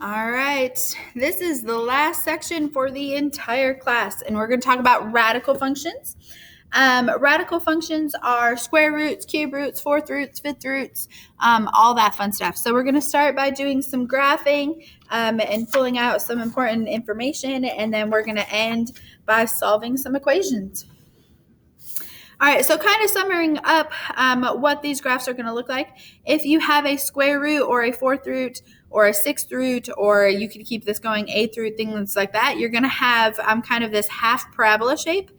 All right, this is the last section for the entire class, and we're going to talk about radical functions. Radical functions are square roots, cube roots, fourth roots, fifth roots, all that fun stuff. So we're going to start by doing some graphing and pulling out some important information, and then we're going to end by solving some equations. All right, so kind of summing up what these graphs are going to look like. If you have a square root or a fourth root or a sixth root, or you could keep this going, eighth root, things like that, you're going to have kind of this half parabola shape.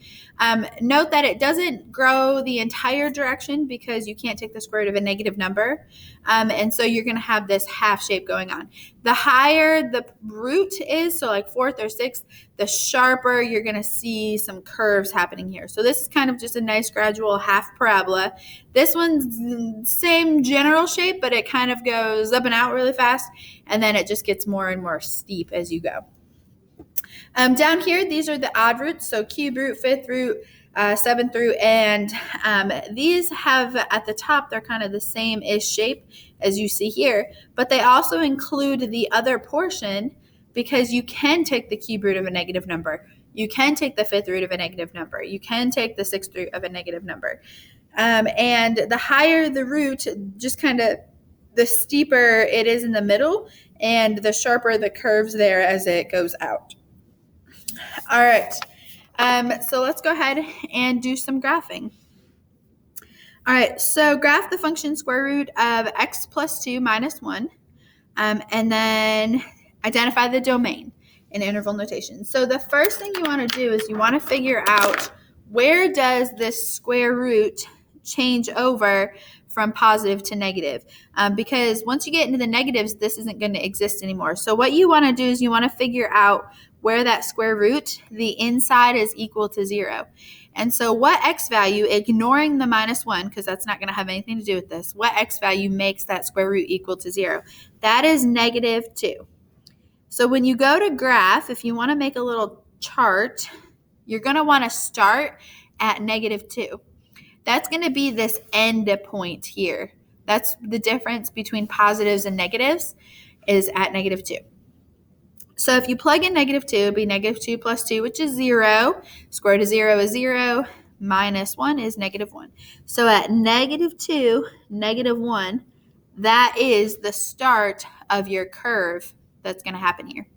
Note that it doesn't grow the entire direction because you can't take the square root of a negative number. And so you're going to have this half shape going on. The higher the root is, so like fourth or sixth, the sharper you're going to see some curves happening here. So this is kind of just a nice gradual half parabola. This one's same general shape, but it kind of goes up and out really fast, and then it just gets more and more steep as you go. Down here, these are the odd roots, so cube root, fifth root, seventh root, and these have at the top, they're kind of the same-ish shape as you see here, but they also include the other portion because you can take the cube root of a negative number. You can take the fifth root of a negative number. You can take the sixth root of a negative number. And the higher the root, just kind of the steeper it is in the middle, and the sharper the curves there as it goes out. All right, so let's go ahead and do some graphing. All right, so graph the function square root of x plus 2 minus 1, and then identify the domain in interval notation. So the first thing you want to do is you want to figure out where does this square root change over from positive to negative, because once you get into the negatives, this isn't going to exist anymore. So what you want to do is you want to figure out where that square root, the inside is equal to 0. And so what x value, ignoring the minus 1, because that's not going to have anything to do with this, what x value makes that square root equal to 0? That is negative 2. So when you go to graph, if you want to make a little chart, you're going to want to start at negative 2. That's going to be this end point here. That's the difference between positives and negatives, is at negative 2. So if you plug in negative 2, it would be negative 2 plus 2, which is 0. Square root of 0 is 0. Minus 1 is negative 1. So at negative 2, negative 1, that is the start of your curve that's going to happen here.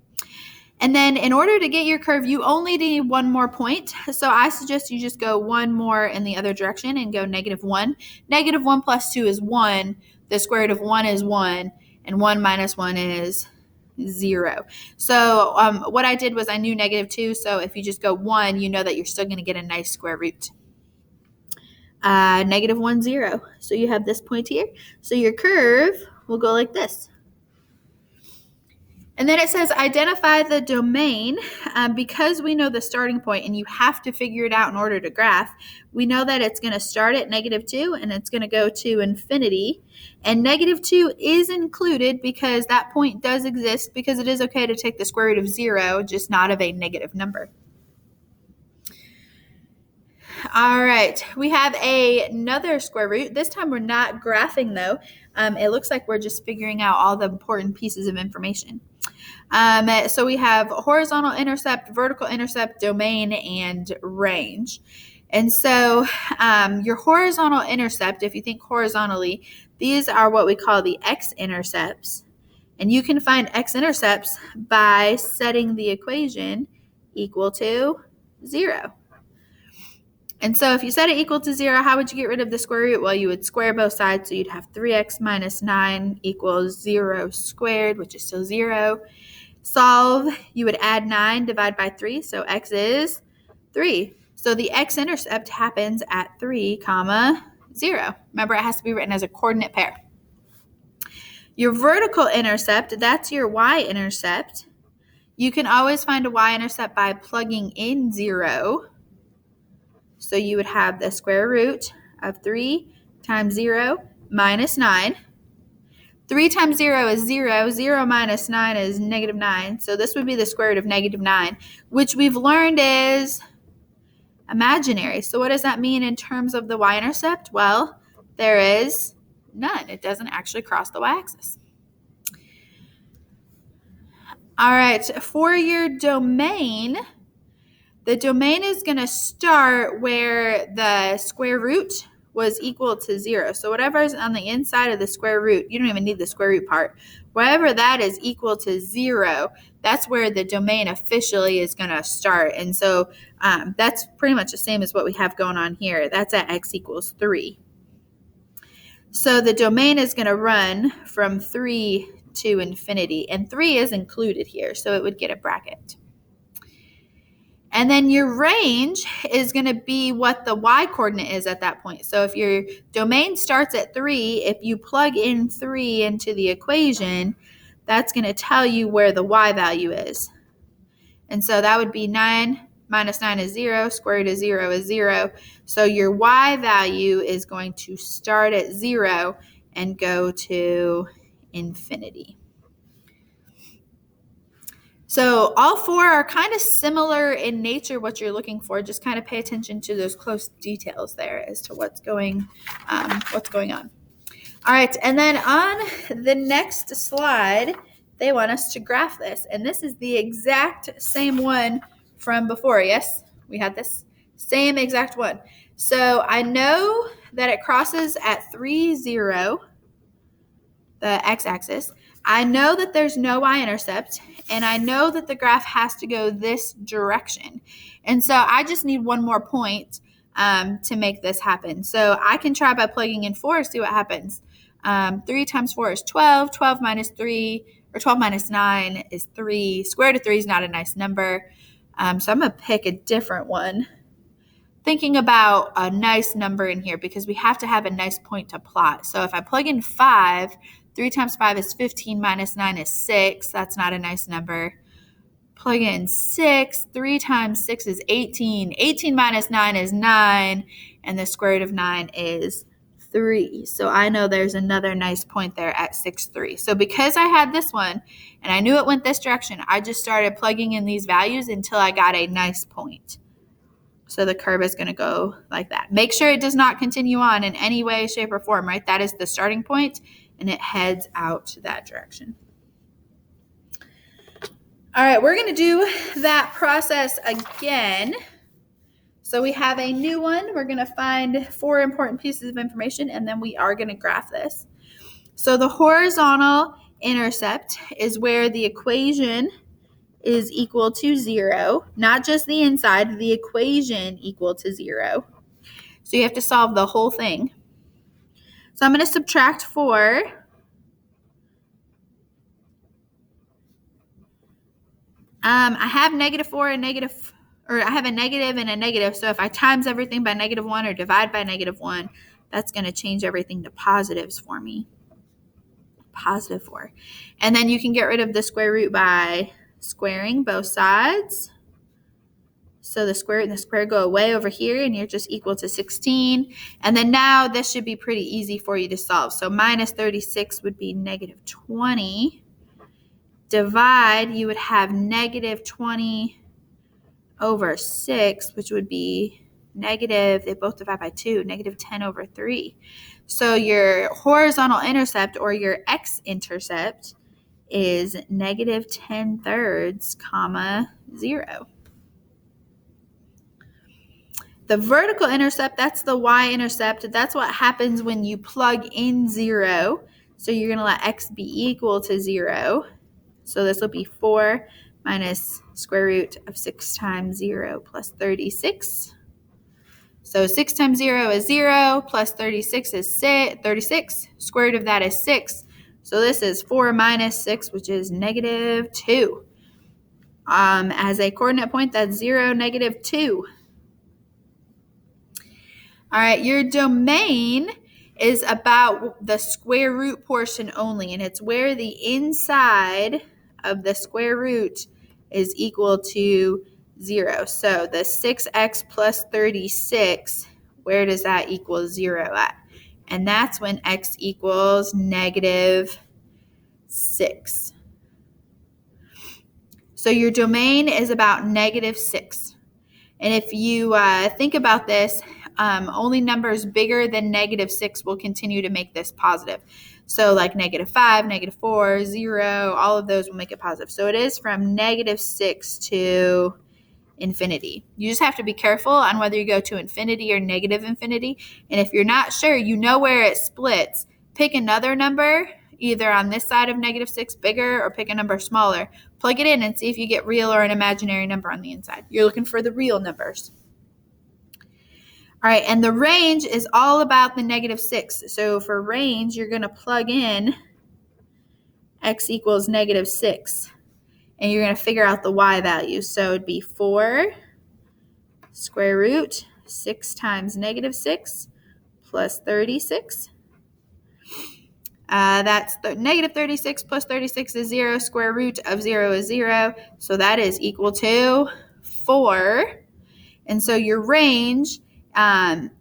And then in order to get your curve, you only need one more point. So I suggest you just go one more in the other direction and go negative 1. Negative 1 plus 2 is 1. The square root of 1 is 1. And 1 minus 1 is 0. So what I did was I knew negative 2. So if you just go 1, you know that you're still going to get a nice square root. Negative 1, 0. So you have this point here. So your curve will go like this. And then it says identify the domain. Because we know the starting point and you have to figure it out in order to graph, we know that it's going to start at negative 2 and it's going to go to infinity. And negative 2 is included because that point does exist, because it is okay to take the square root of 0, just not of a negative number. All right, we have another square root. This time we're not graphing though. It looks like we're just figuring out all the important pieces of information. So we have horizontal intercept, vertical intercept, domain, and range. And so your horizontal intercept, if you think horizontally, these are what we call the x-intercepts. And you can find x-intercepts by setting the equation equal to 0. And so if you set it equal to 0, how would you get rid of the square root? Well, you would square both sides, so you'd have 3x minus 9 equals 0 squared, which is still 0. Solve, you would add 9, divide by 3, so x is 3. So the x-intercept happens at 3, 0. Remember, it has to be written as a coordinate pair. Your vertical intercept, that's your y-intercept. You can always find a y-intercept by plugging in 0. So you would have the square root of 3 times 0 minus 9. 3 times 0 is 0. 0 minus 9 is negative 9. So this would be the square root of negative 9, which we've learned is imaginary. So what does that mean in terms of the y-intercept? Well, there is none. It doesn't actually cross the y-axis. All right, for your domain, the domain is going to start where the square root was equal to 0. So whatever is on the inside of the square root, you don't even need the square root part. Wherever that is equal to 0, that's where the domain officially is going to start. And so that's pretty much the same as what we have going on here. That's at x equals 3. So the domain is going to run from 3 to infinity, and 3 is included here, so it would get a bracket. And then your range is going to be what the y-coordinate is at that point. So if your domain starts at 3, if you plug in 3 into the equation, that's going to tell you where the y value is. And so that would be 9 minus 9 is 0, square root of 0 is 0. So your y value is going to start at 0 and go to infinity. So all four are kind of similar in nature, what you're looking for. Just kind of pay attention to those close details there as to what's going on. All right, and then on the next slide, they want us to graph this. And this is the exact same one from before. Yes, we had this same exact one. So I know that it crosses at 3, 0, the x-axis. I know that there's no y-intercept, and I know that the graph has to go this direction. And so I just need one more point to make this happen. So I can try by plugging in 4, see what happens. 3 times 4 is 12. 12 minus 3, or 12 minus 9 is 3. Square root of 3 is not a nice number. So I'm going to pick a different one. Thinking about a nice number in here because we have to have a nice point to plot. So if I plug in 5, 3 times 5 is 15 minus 9 is 6. That's not a nice number. Plug in 6. 3 times 6 is 18. 18 minus 9 is 9. And the square root of 9 is 3. So I know there's another nice point there at 6, 3. So because I had this one and I knew it went this direction, I just started plugging in these values until I got a nice point. So the curve is going to go like that. Make sure it does not continue on in any way, shape, or form, right? That is the starting point, and it heads out that direction. All right, we're going to do that process again. So we have a new one. We're going to find 4 important pieces of information, and then we are going to graph this. So the horizontal intercept is where the equation is equal to 0, not just the inside, the equation equal to 0. So you have to solve the whole thing. So I'm going to subtract 4. I have -4 and I have a negative and a negative. So if I times everything by -1 or divide by -1, that's going to change everything to positives for me. Positive 4. And then you can get rid of the square root by squaring both sides. So the square and the square go away over here, and you're just equal to 16. And then now this should be pretty easy for you to solve. So minus 36 would be -20. Divide, you would have -20 over 6, which would be negative, they both divide by 2, -10 over 3. So your horizontal intercept, or your x-intercept, is -10/3, 0. The vertical intercept, that's the y-intercept. That's what happens when you plug in 0. So you're going to let x be equal to 0. So this will be 4 minus square root of 6 times 0 plus 36. So 6 times 0 is 0, plus 36 is 36. Square root of that is 6. So this is 4 minus 6, which is -2. As a coordinate point, that's 0, -2. All right, your domain is about the square root portion only, and it's where the inside of the square root is equal to 0. So the 6x plus 36, where does that equal 0 at? And that's when x equals -6. So your domain is about -6. And if you think about this, only numbers bigger than -6 will continue to make this positive. So like -5, -4, 0, all of those will make it positive. So it is from -6 to infinity. You just have to be careful on whether you go to infinity or negative infinity. And if you're not sure, you know where it splits, pick another number, either on this side of -6 bigger or pick a number smaller. Plug it in and see if you get real or an imaginary number on the inside. You're looking for the real numbers. All right, and the range is all about the -6. So for range, you're going to plug in x equals -6. And you're going to figure out the y value. So it'd be 4 square root 6 times -6 plus 36. That's -36 plus 36 is 0. Square root of 0 is 0. So that is equal to 4. And so your range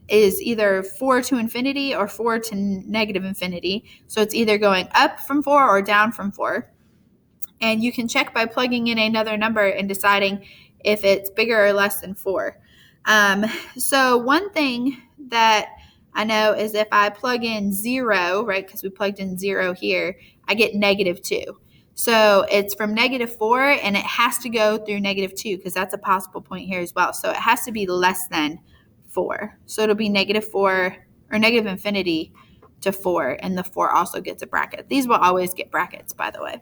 is either 4 to infinity or 4 to negative infinity. So it's either going up from 4 or down from 4. And you can check by plugging in another number and deciding if it's bigger or less than 4. So one thing that I know is if I plug in 0, right, because we plugged in 0 here, I get -2. So it's from -4, and it has to go through -2 because that's a possible point here as well. So it has to be less than 4. So it'll be -4 or negative infinity to 4, and the 4 also gets a bracket. These will always get brackets, by the way.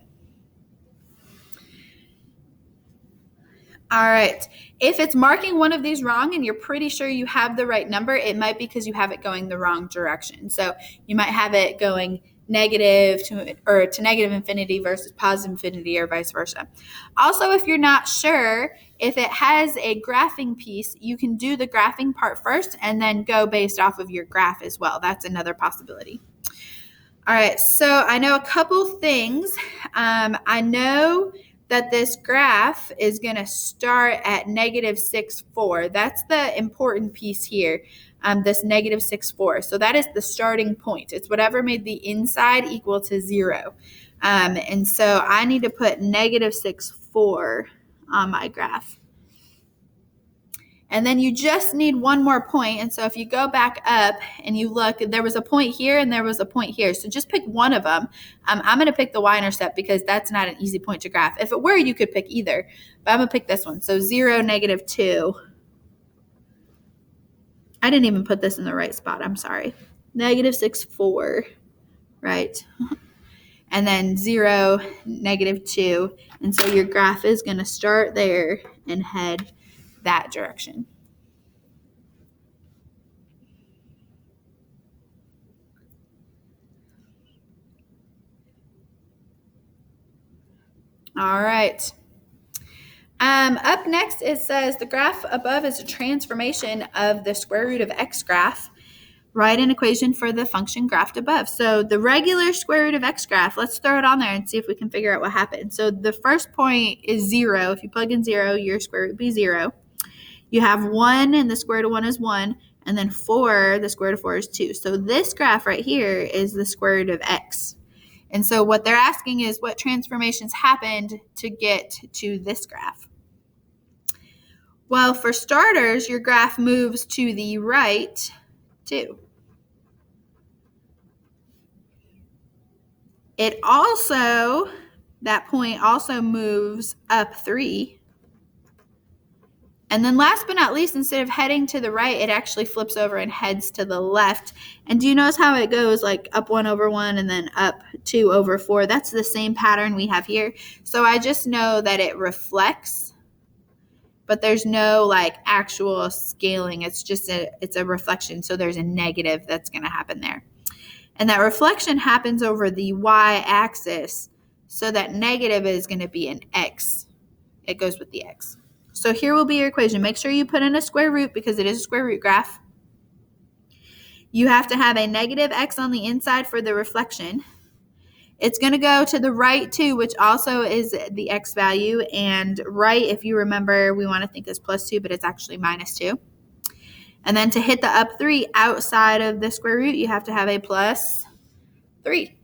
All right. If it's marking one of these wrong and you're pretty sure you have the right number, it might be because you have it going the wrong direction. So you might have it going negative to negative infinity versus positive infinity or vice versa. Also, if you're not sure, if it has a graphing piece, you can do the graphing part first and then go based off of your graph as well. That's another possibility. All right. So I know a couple things. I know that this graph is going to start at -6, 4. That's the important piece here, this -6, 4. So that is the starting point. It's whatever made the inside equal to 0. And so I need to put -6, 4 on my graph. And then you just need one more point. And so if you go back up and you look, there was a point here and there was a point here. So just pick one of them. I'm going to pick the y-intercept because that's not an easy point to graph. If it were, you could pick either. But I'm going to pick this one. So 0, -2. I didn't even put this in the right spot. I'm sorry. -6, 4. Right. And then 0, -2. And so your graph is going to start there and head that direction. All right. Up next, it says the graph above is a transformation of the square root of x graph. Write an equation for the function graphed above. So the regular square root of x graph, let's throw it on there and see if we can figure out what happened. So the first point is 0. If you plug in 0, your square root would be 0. You have 1, and the square root of 1 is 1. And then 4, the square root of 4 is 2. So this graph right here is the square root of x. And so what they're asking is what transformations happened to get to this graph. Well, for starters, your graph moves to the right 2. It also, that point also moves up 3. And then last but not least, instead of heading to the right, it actually flips over and heads to the left. And do you notice how it goes like up 1 over 1 and then up 2 over 4? That's the same pattern we have here. So I just know that it reflects, but there's no like actual scaling. It's just it's a reflection. So there's a negative that's going to happen there. And that reflection happens over the y-axis. So that negative is going to be an x. It goes with the x. So here will be your equation. Make sure you put in a square root because it is a square root graph. You have to have a negative x on the inside for the reflection. It's going to go to the right 2, which also is the x value. And right, if you remember, we want to think is +2, but it's actually -2. And then to hit the up 3 outside of the square root, you have to have a +3.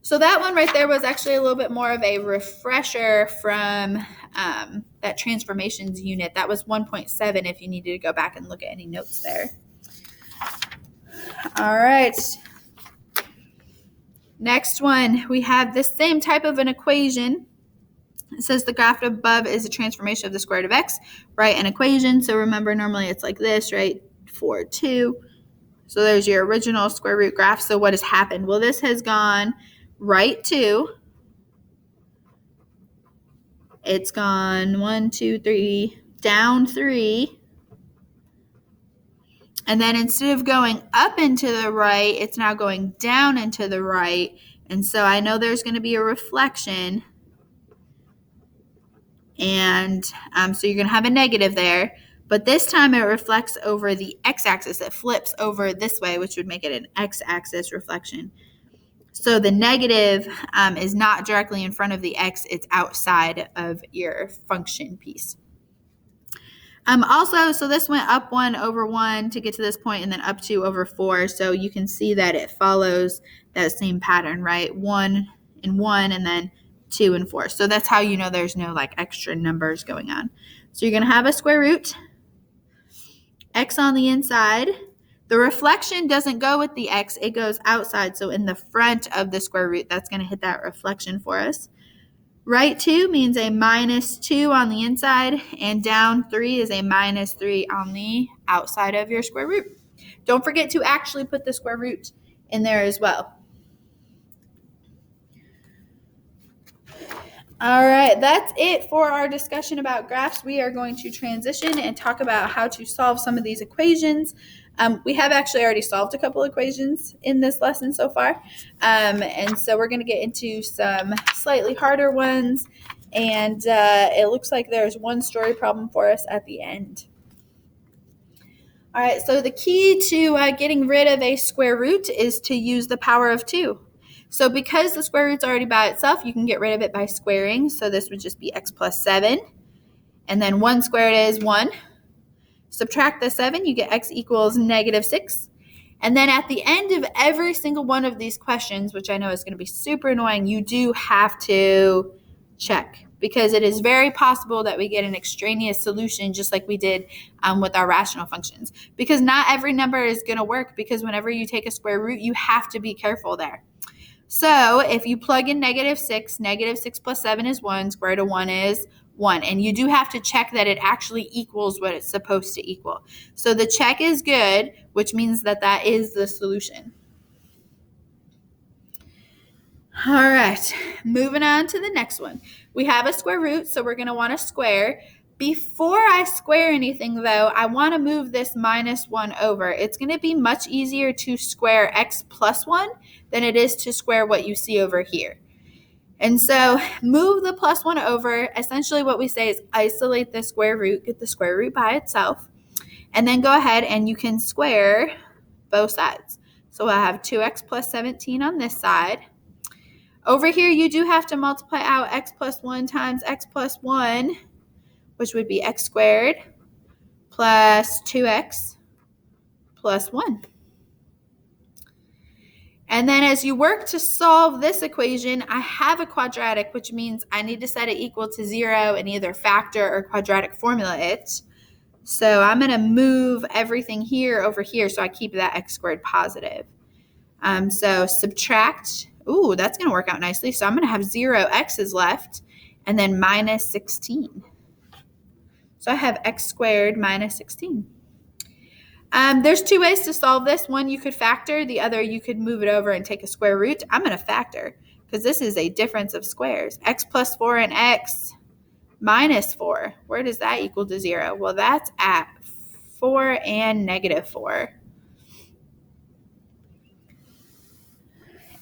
So that one right there was actually a little bit more of a refresher from that transformations unit. That was 1.7 if you needed to go back and look at any notes there. All right. Next one, we have the same type of an equation. It says the graph above is a transformation of the square root of x. Write an equation. So remember, normally it's like this, right? 4, 2. So there's your original square root graph. So what has happened? Well, this has gone right 2. It's gone 1, 2, 3, down 3. And then instead of going up and to the right, it's now going down and to the right. And so I know there's going to be a reflection. And so you're going to have a negative there. But this time it reflects over the x-axis. It flips over this way, which would make it an x-axis reflection. So the negative is not directly in front of the x. It's outside of your function piece. Also, so this went up 1 over 1 to get to this point, and then up 2 over 4. So you can see that it follows that same pattern, right? 1 and 1, and then 2 and 4. So that's how you know there's no like extra numbers going on. So you're going to have a square root, x on the inside. The reflection doesn't go with the x, it goes outside. So in the front of the square root, that's going to hit that reflection for us. Right 2 means a minus 2 on the inside, and down 3 is a minus 3 on the outside of your square root. Don't forget to actually put the square root in there as well. All right, that's it for our discussion about graphs. We are going to transition and talk about how to solve some of these equations. We have actually already solved a couple equations in this lesson so far. And so we're going to get into some slightly harder ones. And it looks like there's one story problem for us at the end. All right, so the key to getting rid of a square root is to use the power of 2. So because the square root's already by itself, you can get rid of it by squaring. So this would just be x plus 7. And then 1 squared is 1. Subtract the 7, you get x equals negative 6. And then at the end of every single one of these questions, which I know is going to be super annoying, you do have to check, because it is very possible that we get an extraneous solution just like we did with our rational functions. Because not every number is going to work, because whenever you take a square root, you have to be careful there. So if you plug in negative 6 plus 7 is 1, square root of 1 is 1. And you do have to check that it actually equals what it's supposed to equal. So the check is good, which means that that is the solution. All right, moving on to the next one. We have a square root, so we're going to want to square. Before I square anything, though, I want to move this minus 1 over. It's going to be much easier to square x plus 1 than it is to square what you see over here. And so move the plus 1 over. Essentially what we say is isolate the square root, get the square root by itself, and then go ahead and you can square both sides. So I have 2x plus 17 on this side. Over here, you do have to multiply out x plus 1 times x plus 1, which would be x squared plus 2x plus 1. And then as you work to solve this equation, I have a quadratic, which means I need to set it equal to 0 and either factor or quadratic formula it. So I'm going to move everything here over here so I keep that x squared positive. So subtract. Ooh, that's going to work out nicely. So I'm going to have 0 x's left and then minus 16. So I have x squared minus 16. There's 2 ways to solve this. One, you could factor. The other, you could move it over and take a square root. I'm going to factor because this is a difference of squares. X plus 4 and x minus 4. Where does that equal to 0? Well, that's at 4 and negative 4.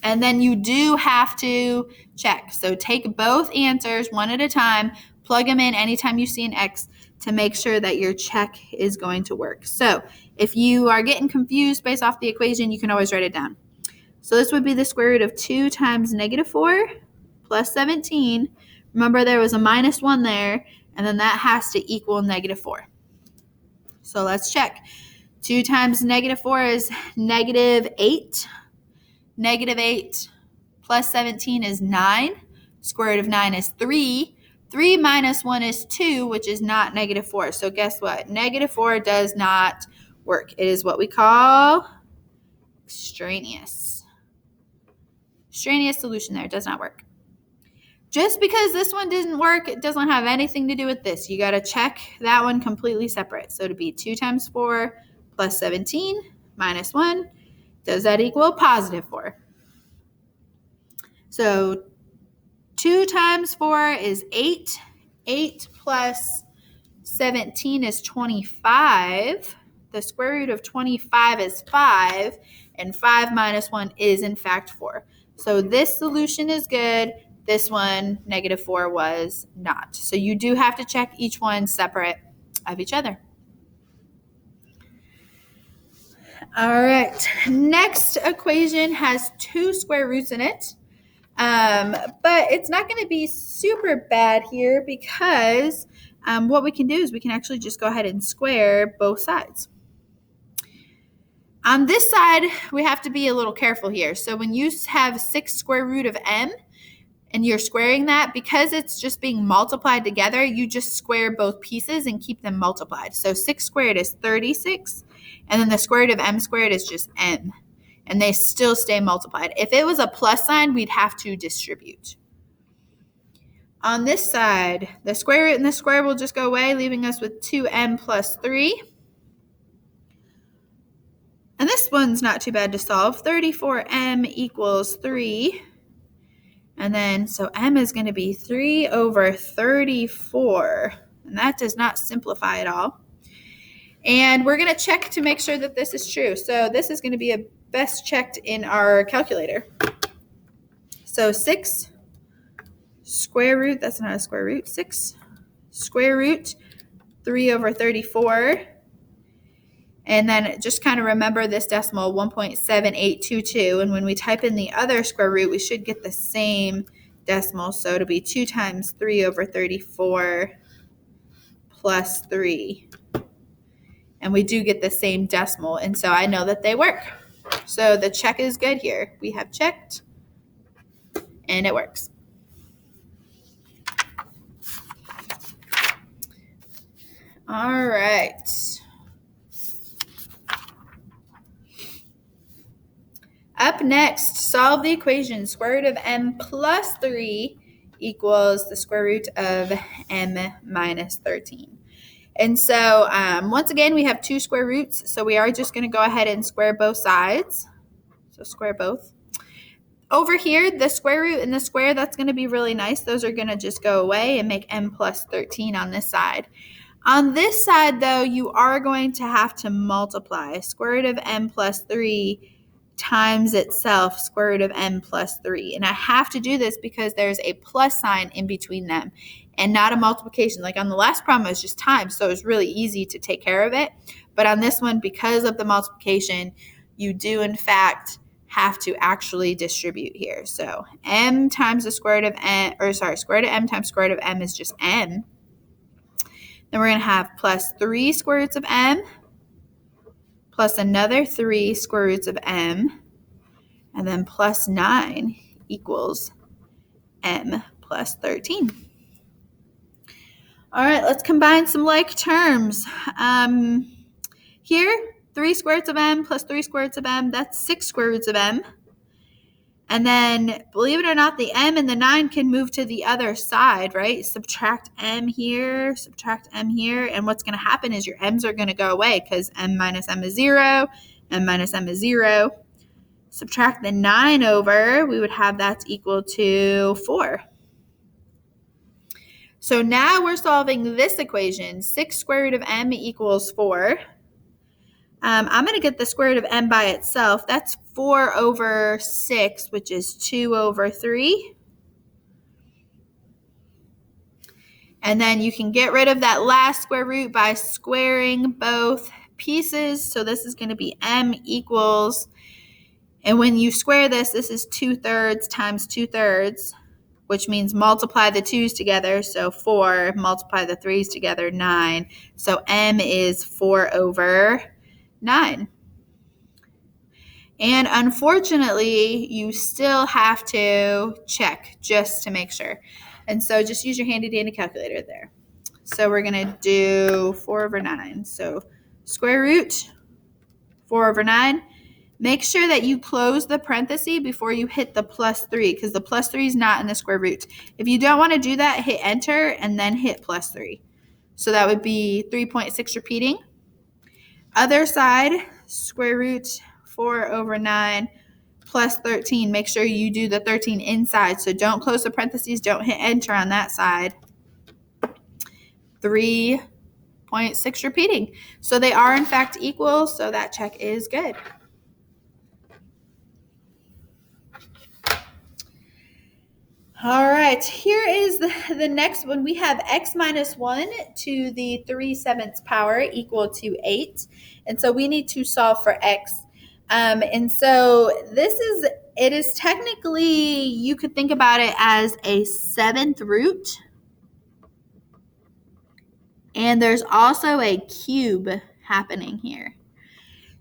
And then you do have to check. So take both answers one at a time, plug them in anytime you see an x to make sure that your check is going to work. So if you are getting confused based off the equation, you can always write it down. So this would be the square root of 2 times negative 4 plus 17. Remember, there was a minus 1 there, and then that has to equal negative 4. So let's check. 2 times negative 4 is negative 8. Negative 8 plus 17 is 9. Square root of 9 is 3. 3 minus 1 is 2, which is not negative 4. So guess what? Negative 4 does not work. It is what we call extraneous. extraneous solution there. It does not work. Just because this one didn't work, it doesn't have anything to do with this. You got to check that one completely separate. So to be 2 times 4 plus 17 minus 1, does that equal positive 4? So 2 times 4 is 8. 8 plus 17 is 25. The square root of 25 is 5. And 5 minus 1 is, in fact, 4. So this solution is good. This one, negative 4, was not. So you do have to check each one separate of each other. All right. Next equation has 2 square roots in it. But it's not going to be super bad here because what we can do is we can actually just go ahead and square both sides. On this side, we have to be a little careful here. So when you have 6 square root of m and you're squaring that, because it's just being multiplied together, you just square both pieces and keep them multiplied. So 6 squared is 36, and then the square root of m squared is just m. And they still stay multiplied. If it was a plus sign, we'd have to distribute. On this side, the square root and the square will just go away, leaving us with 2m plus 3. And this one's not too bad to solve. 34m equals 3. And then, so m is going to be 3 over 34. And that does not simplify at all. And we're going to check to make sure that this is true. So this is going to be a best checked in our calculator. So 6 square root, that's not a square root, 6 square root 3 over 34. And then just kind of remember this decimal, 1.7822. And when we type in the other square root, we should get the same decimal. So it'll be 2 times 3 over 34 plus 3. And we do get the same decimal. And so I know that they work. So the check is good here. We have checked, and it works. All right. Up next, solve the equation square root of m plus 3 equals the square root of m minus 13. And so once again, we have 2 square roots, so we are just going to go ahead and square both sides. So square both. Over here, the square root and the square, that's going to be really nice. Those are going to just go away and make m plus 13 on this side. On this side, though, you are going to have to multiply. Square root of m plus 3 times itself, square root of m plus 3. And I have to do this because there's a plus sign in between them and not a multiplication. Like on the last problem, it was just times, so it was really easy to take care of it. But on this one, because of the multiplication, you do, in fact, have to actually distribute here. So m times the square root of m, square root of m times square root of m is just m. Then we're going to have plus 3 square roots of m plus another 3 square roots of m, and then plus 9 equals m plus 13. All right, let's combine some like terms. Here, 3 square roots of m plus 3 square roots of m, that's 6 square roots of m. And then, believe it or not, the m and the 9 can move to the other side, right? Subtract m here, and what's going to happen is your m's are going to go away because m minus m is 0, m minus m is 0. Subtract the 9 over, we would have that's equal to 4. So now we're solving this equation. 6 square root of m equals 4. I'm going to get the square root of m by itself. That's 4 over 6, which is 2 over 3. And then you can get rid of that last square root by squaring both pieces. So this is going to be m equals, and when you square this, this is 2/3 times 2/3, which means multiply the 2's together. So 4, multiply the 3's together, 9. So m is 4 over 9. And unfortunately, you still have to check just to make sure. And so just use your handy dandy calculator there. So we're going to do 4 over 9. So square root 4 over 9. Make sure that you close the parenthesis before you hit the +3 because the +3 is not in the square root. If you don't want to do that, hit enter and then hit +3. So that would be 3.6 repeating. Other side, square root 4/9 plus 13. Make sure you do the 13 inside. So don't close the parentheses. Don't hit enter on that side. 3.6 repeating. So they are in fact equal. So that check is good. All right, here is the next one. We have x minus 1 to the 3/7 power equal to 8. And so we need to solve for x. And so it is technically, you could think about it as a 7th root. And there's also a cube happening here.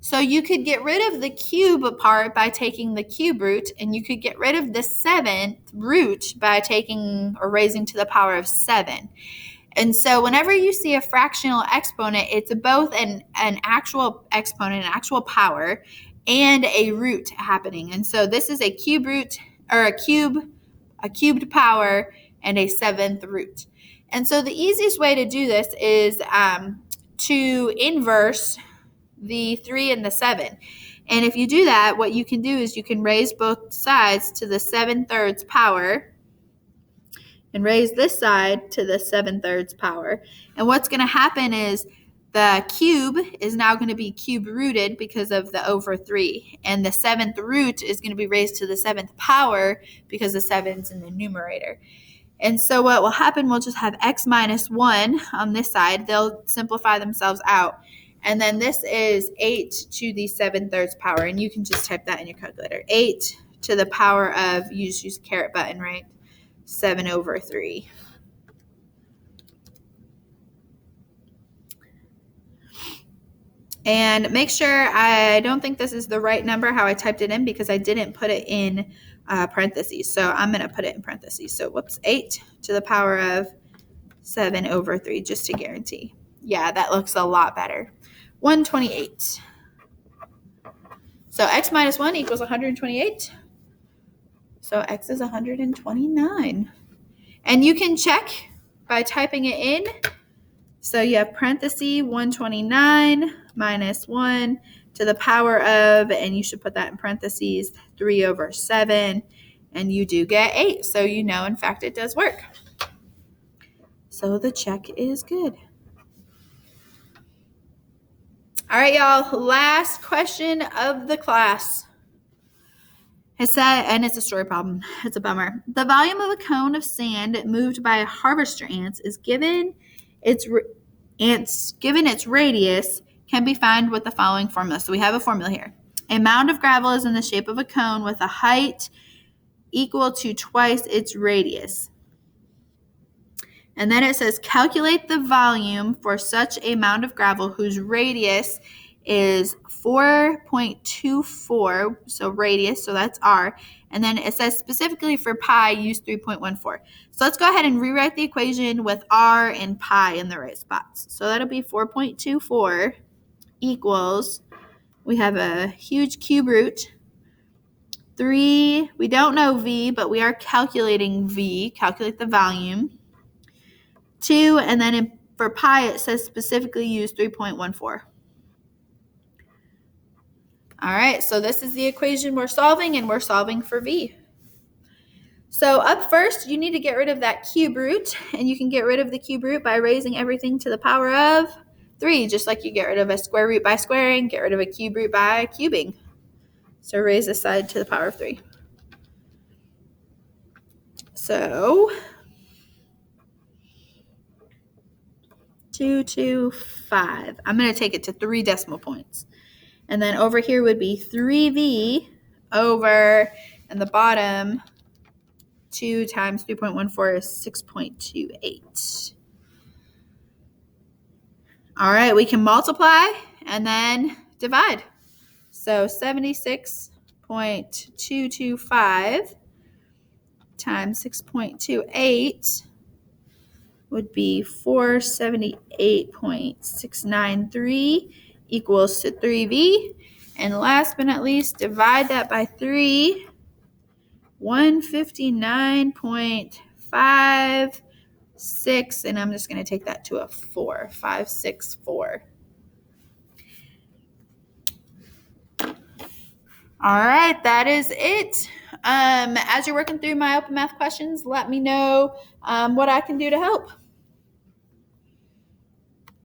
So you could get rid of the cube part by taking the cube root, and you could get rid of the 7th root by taking or raising to the power of 7. And so whenever you see a fractional exponent, it's both an actual exponent, an actual power, and a root happening. And so this is a cube root, or a cubed power, and a 7th root. And so the easiest way to do this is to inverse the 3 and the 7. And if you do that, what you can do is you can raise both sides to the 7/3 power and raise this side to the 7/3 power. And what's going to happen is the cube is now going to be cube rooted because of the over 3. And the 7th root is going to be raised to the 7th power because the 7's in the numerator. And so what will happen, we'll just have x minus 1 on this side. They'll simplify themselves out. And then this is 8 to the 7/3 power. And you can just type that in your calculator. 8 to the power of, you just use the caret button, right? 7/3. And make sure, I don't think this is the right number how I typed it in because I didn't put it in parentheses. So I'm going to put it in parentheses. So 8 to the power of 7/3 just to guarantee. Yeah, that looks a lot better. 128. So x minus 1 equals 128. So x is 129. And you can check by typing it in. So you have parenthesis 129 minus 1 to the power of, and you should put that in parentheses, 3/7. And you do get 8. So you know, in fact, it does work. So the check is good. All right, y'all, last question of the class. It said, and it's a story problem. It's a bummer. The volume of a cone of sand moved by harvester ants is given its radius can be found with the following formula. So we have a formula here. A mound of gravel is in the shape of a cone with a height equal to twice its radius. And then it says, calculate the volume for such a mound of gravel whose radius is 4.24, so radius, so that's R. And then it says specifically for pi, use 3.14. So let's go ahead and rewrite the equation with R and pi in the right spots. So that'll be 4.24 equals, we have a huge cube root, 3, we don't know V, but we are calculating V, calculate the volume. 2, and then for pi, it says specifically use 3.14. All right, so this is the equation we're solving, and we're solving for V. So up first, you need to get rid of that cube root, and you can get rid of the cube root by raising everything to the power of 3, just like you get rid of a square root by squaring, get rid of a cube root by cubing. So raise this side to the power of 3. So 225. I'm going to take it to 3 decimal points. And then over here would be 3V over, and the bottom, 2 times 3.14 is 6.28. All right, we can multiply and then divide. So 76.225 times 6.28 would be 478.693 equals to 3V. And last but not least, divide that by 3. 159.56, and I'm just going to take that to a 4. 564. All right, that is it. As you're working through my open math questions, let me know what I can do to help.